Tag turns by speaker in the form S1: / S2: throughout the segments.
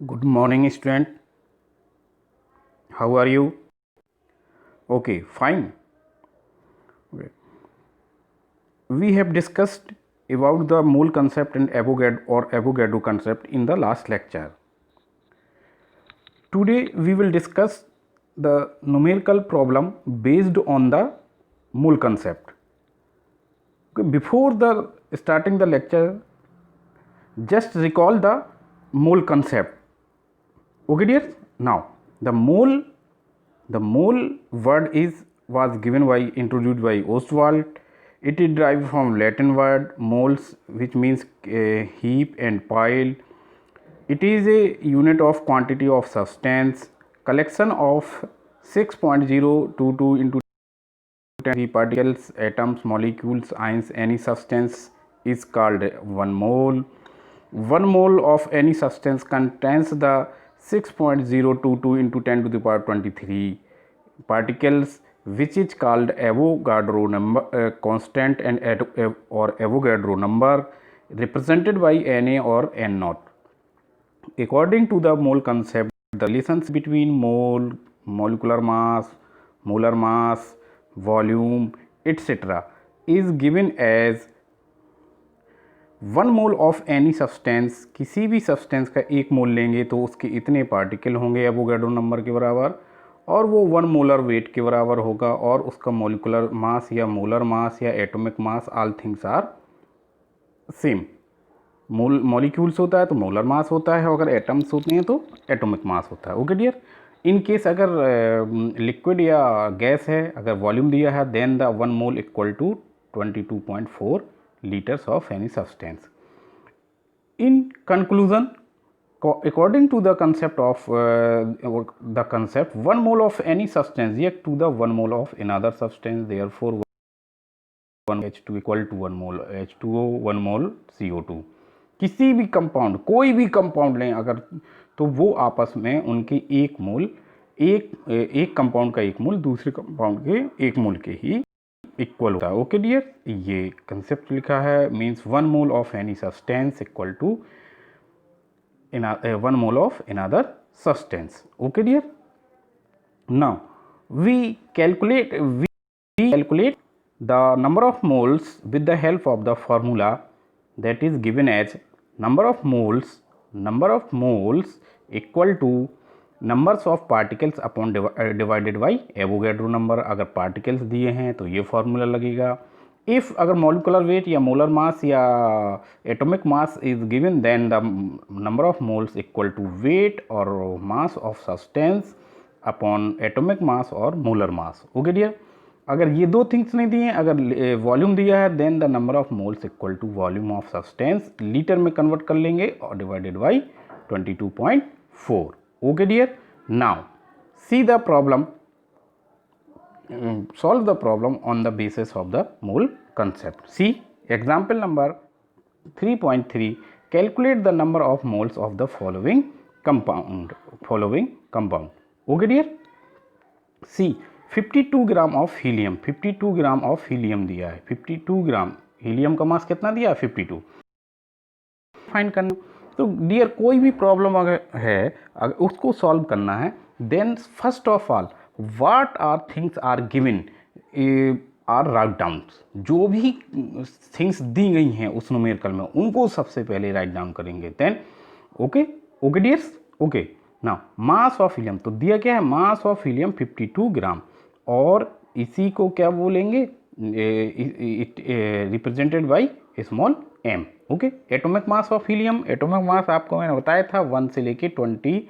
S1: Good morning, student. How are you? Okay, fine. Okay. We have discussed about the mole concept and Avogadro concept in the last lecture. Today we will discuss the numerical problem based on the mole concept. Okay, before the starting the lecture, just recall the mole concept. Okay, dear. Now the mole word was given by introduced by Ostwald. It is derived from Latin word moles, which means heap and pile. It is a unit of quantity of substance. Collection of 6.022 into 10 particles, atoms, molecules, ions, any substance is called 1 mole. 1 mole of any substance contains the 6.022 into 10 to the power 23 particles, which is called Avogadro number constant and or Avogadro number, represented by Na or N naught. According to the mole concept, the relations between mole, molecular mass, molar mass, volume, etc. is given as 1 mole of any substance, किसी भी substance का 1 मोल लेंगे तो उसके इतने particle होंगे Avogadro number के बराबर, और वो 1 मोलर वेट के बराबर होगा, और उसका मोलिकुलर मास या मोलर मास या atomic mass all things are same. Molecules होता है तो मोलर मास होता है, और अगर एटम्स होते हैं तो एटॉमिक मास होता है. Okay dear. इन केस अगर लिक्विड या गैस है, अगर वॉल्यूम दिया है, then the 1 mole equal to 22.4 liters of any substance. In conclusion, according to the concept of 1 mole of any substance react to the 1 mole of another substance, therefore 1 H2 equal to 1 mole H2O 1 mole CO2. किसी भी compound, कोई भी compound लें अगर, तो वो आपस में उनके 1 मोल, एक कंपाउंड का 1 मोल दूसरे कंपाउंड के 1 मोल के ही इक्वल होता है. ओके डियर, ये कंसेप्ट लिखा है, means 1 mole of any substance equal to 1 mole of another substance. Okay dear. Now we calculate the number of moles with the help of the formula that is given as number of moles equal to numbers of particles upon divided by Avogadro number. अगर particles दिए हैं तो ये formula लगेगा. If अगर molecular weight या molar mass या atomic mass is given, then the number of moles equal to weight और mass of substance upon atomic mass और मोलर मास. Okay dear. अगर ये दो थिंग्स नहीं दिए, अगर वॉल्यूम दिया है, then the number of moles equal to volume of substance, litre में कन्वर्ट कर लेंगे और divided by 22.4. Okay dear. Now see the problem, solve the problem on the basis of the mole concept. See example number 3.3. Calculate the number of moles of the following compound. Okay dear. See 52 gram of helium, 52 gram of helium दिया है. 52 ग्राम helium का मास कितना दिया है? 52. Find करना. तो dear कोई भी प्रॉब्लम अगर है, अगर उसको सॉल्व करना है, then first of all what are things are given are write down. जो भी थिंग्स दी गई हैं उस न्यूमेरिकल में, उनको सबसे पहले राइट डाउन करेंगे. Then okay dears. Okay. Now mass of helium तो दिया क्या है? मास ऑफ हीलियम 52 ग्राम, और इसी को क्या बोलेंगे? Represented by small m. Okay. Atomic mass of helium, atomic mass आपको मैंने बताया था 1 से लेके 20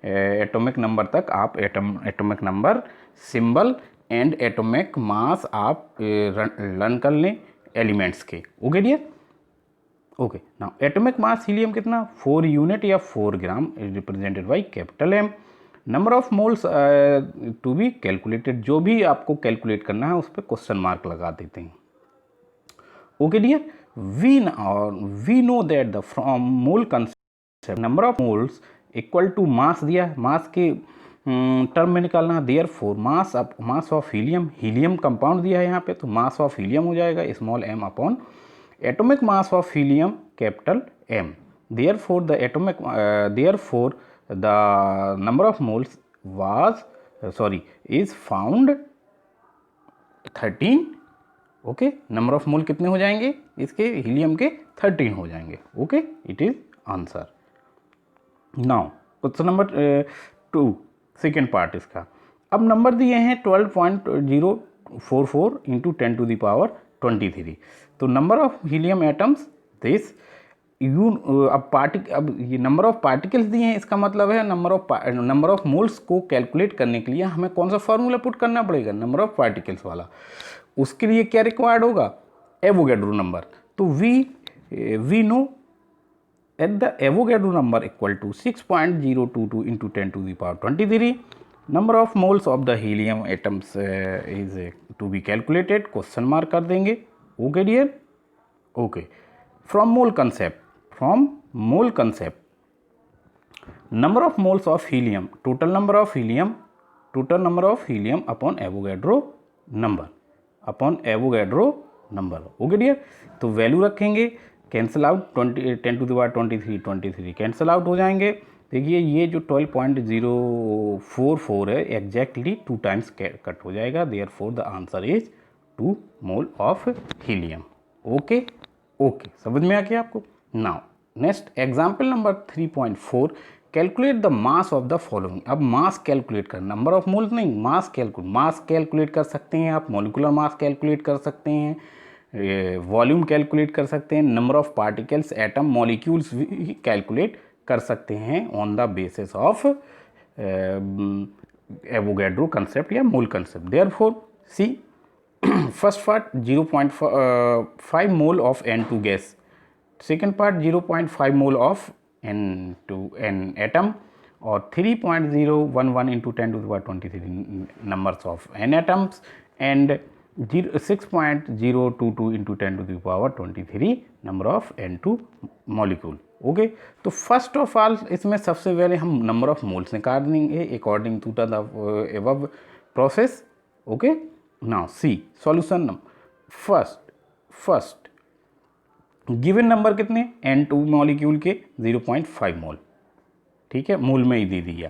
S1: एटॉमिक नंबर तक आप atomic number, symbol and atomic mass आप लर्न कर लें एलिमेंट्स के. Okay dear. Okay. Now atomic mass helium कितना? 4 यूनिट या 4 gram, represented by capital M. Number of moles to be calculated. जो भी आपको कैलकुलेट करना है उस पर क्वेश्चन मार्क लगा देते हैं. Okay dear. we know that the from mole concept number of moles equal to mass दिया है, मास के टर्म में निकालना. therefore mass of helium compound दिया है यहाँ पे, तो मास ऑफ हीलियम हो जाएगा small m upon atomic mass of helium capital M. therefore the number of moles was is found 13. Okay, number of मोल कितने हो जाएंगे इसके, हीलियम के 13 हो जाएंगे. Okay, it is answer. Now question number 2, second part इसका. अब नंबर दिए हैं 12.044 इंटू 10⁻23. तो number of helium atoms this अब ये नंबर ऑफ पार्टिकल्स दिए हैं, इसका मतलब है नंबर ऑफ मोल्स को कैलकुलेट करने के लिए हमें कौन सा फॉर्मूला पुट करना पड़ेगा, नंबर ऑफ पार्टिकल्स वाला. उसके लिए क्या रिक्वायर्ड होगा, एवोगैड्रो नंबर. तो we know at the Avogadro number equal to 6.022 into 10⁻23. Number of moles of the helium atoms is to be calculated, question mark कर देंगे. Okay dear. Okay, from mole concept number of moles of helium, total number of helium upon Avogadro number. Okay dear. तो value रखेंगे, cancel out, 10⁻23 cancel out हो जाएंगे. देखिए ये जो 12.044 है एग्जैक्टली 2 टाइम्स कट हो जाएगा. Therefore the answer is 2 mole of helium. Okay, समझ में आ गया आपको. Now next example number 3.4, calculate the mass of the following. अब मास कैलकुलेट कर, नंबर ऑफ मोल्स नहीं, मास कैलकुलेट कर सकते हैं आप, मॉलिक्यूलर मास कैलकुलेट कर सकते हैं, वॉल्यूम कैलकुलेट कर सकते हैं, number of particles, atom, molecules भी कैलकुलेट कर सकते हैं on the basis of Avogadro concept या mole concept. Therefore see first part 0.5 mole of N2 gas, second part 0.5 mole of N atom और 3.011 into 10⁻23 numbers of N atoms and 6.022 into 10⁻23 number of N2 molecule. Okay, तो first of all इसमें सबसे पहले हम number of moles निकालेंगे according to the above process. Okay, now C solution. First given number कितने, N2 molecule के 0.5 मोल. ठीक है, मोल में ही दे दिया.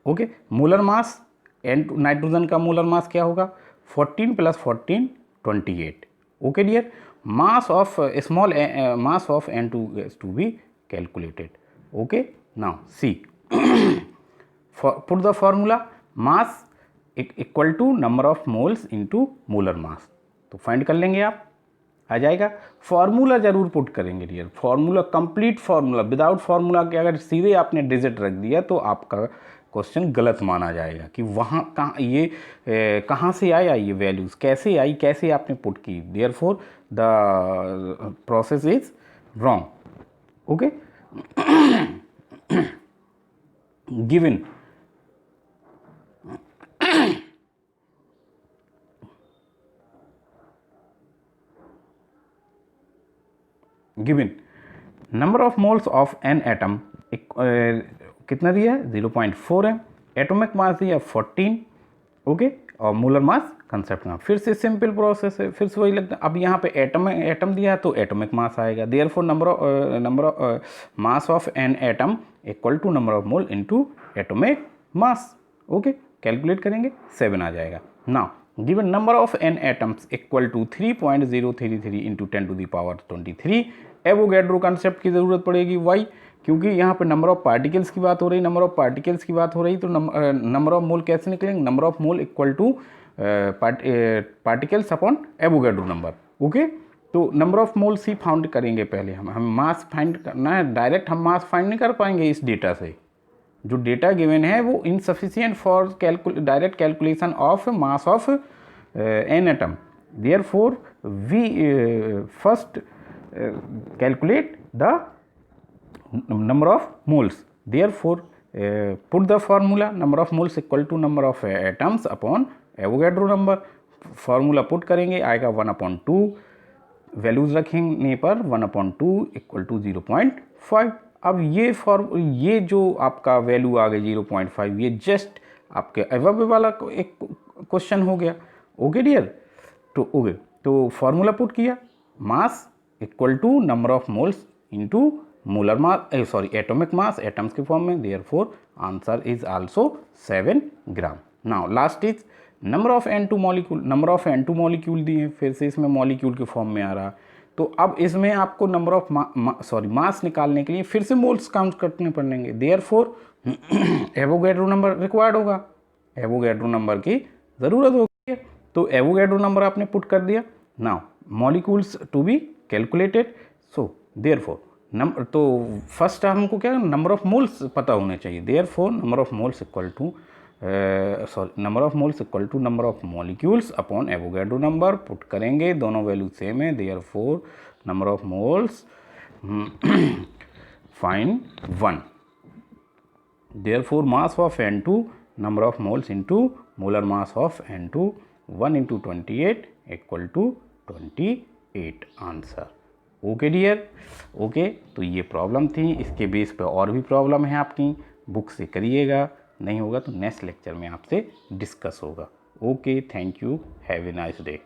S1: Okay, molar mass N2 nitrogen का मोलर मास क्या होगा, 14 + 14 28. Okay dear. Mass of small mass of N2 gas to be calculated. Okay, now see put the formula, mass equal to number of moles into molar mass. तो find कर लेंगे आप, आ जाएगा. Formula जरूर put करेंगे dear, formula complete formula. Without formula के अगर सीधे आपने डिजिट रख दिया तो आपका क्वेश्चन गलत माना जाएगा कि वहाँ कहाँ से आया ये वैल्यूज़, कैसे आई, कैसे आपने पुट की. Therefore the process is wrong. Okay, given number of moles of N atom कितना दिया है, 0.4 है. एटॉमिक मास दिया 14. ओके, और मोलर मास कंसेप्ट में फिर से सिंपल प्रोसेस है, फिर से वही लगता है. अब यहाँ पे एटम दिया है तो एटॉमिक मास आएगा. Therefore number of mass of N atom equal to number of mole into atomic mass. Okay, calculate करेंगे 7 आ जाएगा. Now given number of N atoms equal to 3.033 into 10⁻23. Avogadro concept की ज़रूरत पड़ेगी. वाई, क्योंकि यहाँ पे नंबर ऑफ पार्टिकल्स की बात हो रही, तो नंबर ऑफ मोल कैसे निकलेंगे, number of mole equal to particles upon Avogadro number. Okay, तो नंबर ऑफ मोल्स ही फाउंड करेंगे पहले. हम मास फाइंड करना है, डायरेक्ट हम मास फाइंड नहीं कर पाएंगे इस डेटा से. जो डेटा गिवन है वो insufficient for direct calculation of mass of N atom. Therefore we first calculate the number of moles. Therefore put the formula, number of moles equal to number of atoms upon Avogadro number. Formula put करेंगे, आएगा 1/2. Values रखेंगे पर 1/2 equal to 0.5. अब ये जो आपका value आ गई 0.5, ये जस्ट आपके अबव वाला एक क्वेश्चन हो गया. Okay dear. तो फार्मूला पुट किया, mass equal to number of moles into molar mass sorry atomic mass atoms के फॉर्म में, therefore answer is also 7 gram. Now last is number of N2 molecule. Number of N2 molecule दिए, फिर से इसमें molecule के form में आ रहा। तो अब इसमें आपको नंबर ऑफ मास निकालने के लिए फिर से मोल्स काउंट करने पड़ेंगे, देयरफॉर एवोगैड्रो नंबर रिक्वायर्ड होगा, एवोगैड्रो नंबर की ज़रूरत होगी। तो एवोगैड्रो नंबर आपने पुट कर दिया। Now molecules to be calculated, so therefore number, तो फर्स्ट हमको क्या नंबर ऑफ मोल्स पता होने चाहिए, therefore number of moles equal to number of moles equal to number of molecules upon Avogadro number put करेंगे, दोनों वैल्यू सेम है, therefore number of moles find 1, therefore mass of N2 number of moles into molar mass of N2 1 into 28 equal to 28 answer. Okay dear, okay. तो ये problem थी, इसके base पे और भी प्रॉब्लम है आपकी, बुक से करिएगा, नहीं होगा तो नेक्स्ट लेक्चर में आपसे डिस्कस होगा। Okay, thank you, have a nice day.